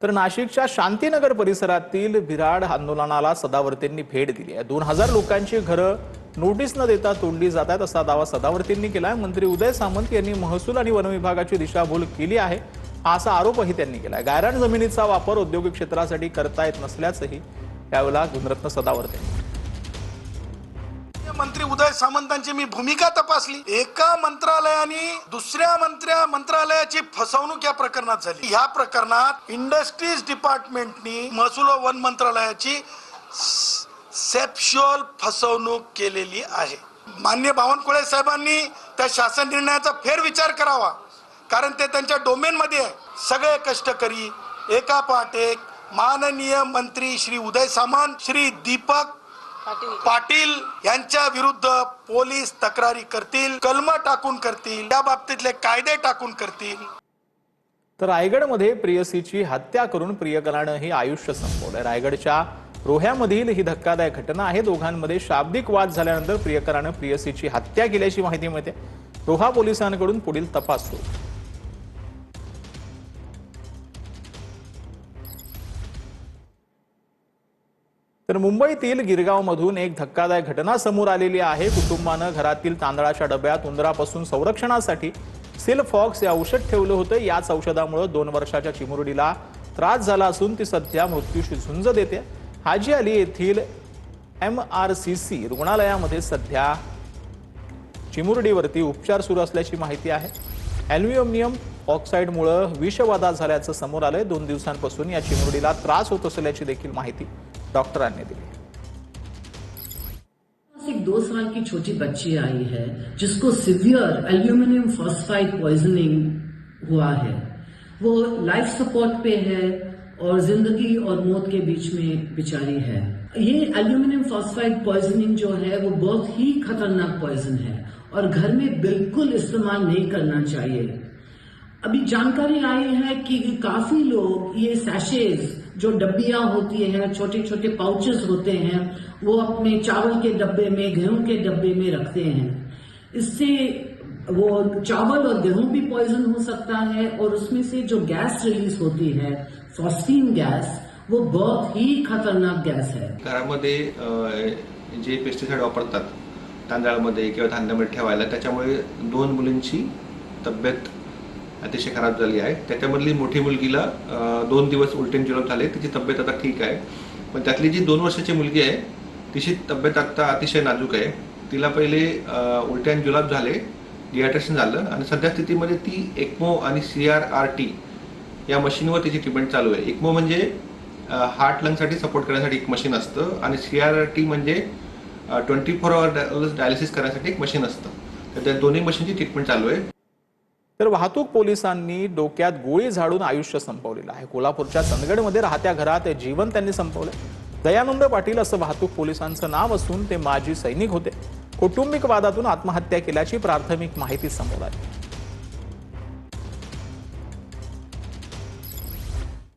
तर नाशिकच्या शांतीनगर परिसरातील विराड आंदोलनाला सदावर्तेंनी भेट दिली आहे। 2000 लोकांची घरं नोटीस न देता तोडली जात आहेत असा दावा सदावर्तेंनी केलाय। मंत्री उदय सामंत यांनी महसूल आणि वन विभागाची दिशाभूल केली आहे असा आरोपही त्यांनी केलाय। गायरान जमिनीचा वापर औद्योगिक क्षेत्रासाठी करता येत नसल्याचंही यावेळेला गुणरत्न सदावर्ते मंत्री उदय सामंतांची मी भूमिका तपासली। एका मंत्रालयाने दुसऱ्या मंत्रालयाची फसवणूक या प्रकरणात झाली। या प्रकरणात इंडस्ट्रीज डिपार्टमेंटनी महसूल व वन मंत्रालयाची सेप्शुअल फसवणूक केलेली आहे। माननीय बावनकुळे साहेबांनी त्या शासन निर्णयाचा फेरविचार करावा, कारण ते त्यांच्या डोमेन मध्ये आहे। सगळे कष्टकरी एकापाठ एक माननीय मंत्री श्री उदय सामंत, श्री दीपक पाटील यांच्या विरुद्ध पोलीस तक्रारी करतील, कलम टाकून करतील, त्या बाबतीतले कायदे टाकून करतील। तर रायगडमध्ये प्रियसीची हत्या करून प्रियकरानं हे आयुष्य संपवलंय। रायगडच्या रोह्यामधील ही धक्कादायक घटना आहे। दोघांमध्ये शाब्दिक वाद झाल्यानंतर प्रियकरानं प्रियसीची हत्या केल्याची माहिती मिळते। रोहा पोलिसांकडून पुढील तपास सुरू। तर मुंबईतील गिरगावमधून एक धक्कादायक घटना समोर आलेली आहे। कुटुंबानं घरातील तांदळाच्या डब्यात उंदरापासून संरक्षणासाठी सिलफॉक्स हे औषध ठेवलं होतं। याच औषधामुळे 2 वर्षाच्या चिमुरडीला त्रास झाला असून ती सध्या मृत्यूशी झुंज देते। हाजी अली येथील MRCC रुग्णालयामध्ये सध्या चिमुरडीवरती उपचार सुरू असल्याची माहिती आहे। ॲल्युमिनियम ऑक्साईडमुळे विषबाधा झाल्याचं समोर आलंय। 2 दिवसांपासून या चिमुरडीला त्रास होत असल्याची देखील माहिती डॉक्टरांनी दिली। एक 2 साल की छोटी बच्ची आई है जिसको सिवियर एल्यूमिनियम फॉस्फाइड पॉइजनिंग हुआ है। वो लाइफ सपोर्ट पे है और जिंदगी और मौत के बीच में बेचारी है। ये एल्यूमिनियम फॉस्फाइड पॉइजनिंग जो है वो बहुत ही खतरनाक पॉइजन है और घर में बिल्कुल इस्तेमाल नहीं करना चाहिए। अभी जानकारी आई है कि काफी लोग ये सैशेज जो डब्बियां होती हैं, छोटे छोटे पाउचेस होते हैं, वो अपने चावल के डब्बे में, गेहूं के डब्बे में रखते हैं। इससे वो चावल और गेहूं भी पॉइजन हो सकता है और उसमें से जो गैस रिलीज होती है फॉस्फीन गैस, वो बहुत ही खतरनाक गैस है। घरामध्ये जे पेस्टिसाइड वापरतात तांदळामध्ये किंवा धान्यामध्ये ठेवायला, त्याच्यामुळे 2 मुलींची तब्येत अतिशय खराब झाली आहे। त्याच्यामधली मोठी मुलगीला 2 दिवस उलटे जुलाब झाले। तिची तब्येत आता ठीक आहे, पण त्यातली जी 2 वर्षाची मुलगी आहे तिची तब्येत आता अतिशय नाजूक आहे। तिला पहिले उलटे जुलाब झाले, डिहायड्रेशन झालं आणि सध्या स्थितीमध्ये ती ECMO आणि CRRT या मशीनवर तिची ट्रीटमेंट चालू आहे। ECMO म्हणजे हार्ट लंगसाठी सपोर्ट करण्यासाठी एक मशीन असतं आणि CRRT म्हणजे 24 आवर डायलिसिस करण्यासाठी एक मशीन असतं। तर त्या दोन्ही मशीनची ट्रीटमेंट चालू आहे। तर वाहतूक पोलिसांनी डोक्यात गोळी झाडून आयुष्य संपवलेलं आहे। कोल्हापूरच्या चंदगडमध्ये राहत्या घरात जीवन त्यांनी संपवलं। दयानंद पाटील असं वाहतूक पोलिसांचं नाव असून ते माजी सैनिक होते। कौटुंबिक वादातून आत्महत्या केल्याची प्राथमिक माहिती समोर आली।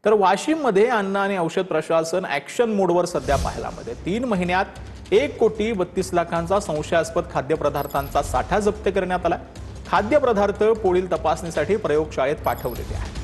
तर वाशिममध्ये अन्न आणि औषध प्रशासन ऍक्शन मोडवर सध्या पाहायला मिळते। 3 महिन्यात 1,32,00,000 संशयास्पद खाद्यपदार्थांचा साठा जप्त करण्यात आला। खाद्यपदार्थ पुढील तपासणीसाठी प्रयोगशाळेत पाठवलेले आहेत।